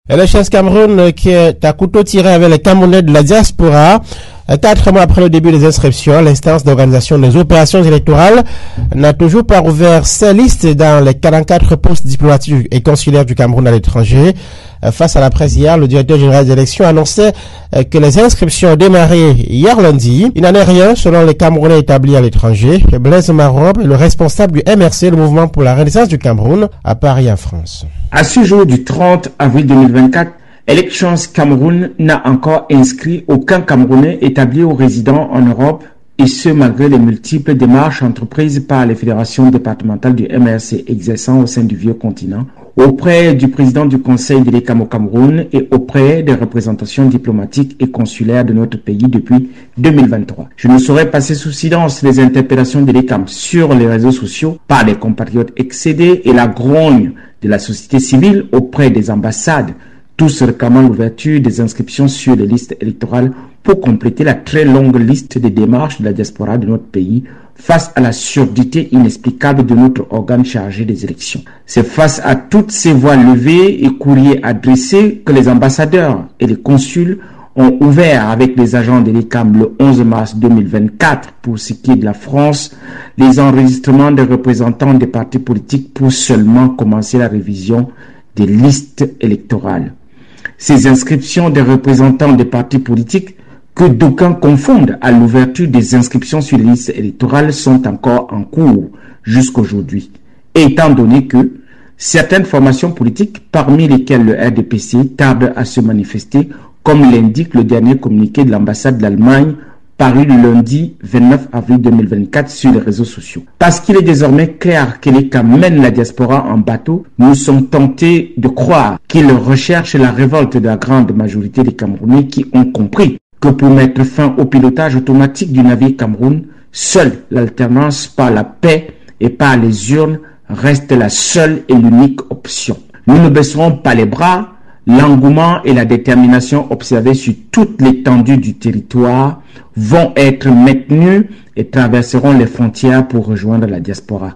La chasse Cameroun qui est à couteau tiré avec les Camerounais de la diaspora. 4 mois après le début des inscriptions, l'instance d'organisation des opérations électorales n'a toujours pas ouvert ses listes dans les 44 postes diplomatiques et consulaires du Cameroun à l'étranger. Face à la presse hier, le directeur général des élections annonçait que les inscriptions ont démarré hier lundi. Il n'en est rien selon les Camerounais établis à l'étranger. Blaise Marob est le responsable du MRC, le mouvement pour la renaissance du Cameroun, à Paris en France. À ce jour du 30 avril 2024, Elections Cameroun n'a encore inscrit aucun Camerounais établi ou résident en Europe, et ce malgré les multiples démarches entreprises par les fédérations départementales du MRC exerçant au sein du vieux continent, auprès du président du Conseil de l'ECAM au Cameroun et auprès des représentations diplomatiques et consulaires de notre pays depuis 2023. Je ne saurais passer sous silence les interpellations de l'ECAM sur les réseaux sociaux par les compatriotes excédés et la grogne de la société civile auprès des ambassades, tous réclamant l'ouverture des inscriptions sur les listes électorales pour compléter la très longue liste des démarches de la diaspora de notre pays face à la surdité inexplicable de notre organe chargé des élections. C'est face à toutes ces voix levées et courriers adressés que les ambassadeurs et les consuls ont ouvert avec les agents de l'ECAM le 11 mars 2024 pour ce qui est de la France, les enregistrements des représentants des partis politiques pour seulement commencer la révision des listes électorales. Ces inscriptions des représentants des partis politiques que d'aucuns confondent à l'ouverture des inscriptions sur les listes électorales sont encore en cours jusqu'aujourd'hui, étant donné que certaines formations politiques, parmi lesquelles le RDPC, tardent à se manifester, comme l'indique le dernier communiqué de l'ambassade d'Allemagne paru le lundi 29 avril 2024 sur les réseaux sociaux. Parce qu'il est désormais clair que l'ECAM mène la diaspora en bateau, nous sommes tentés de croire qu'il recherche la révolte de la grande majorité des Camerounais qui ont compris que pour mettre fin au pilotage automatique du navire Cameroun, seule l'alternance par la paix et par les urnes reste la seule et l'unique option. Nous ne baisserons pas les bras. L'engouement et la détermination observés sur toute l'étendue du territoire vont être maintenus et traverseront les frontières pour rejoindre la diaspora.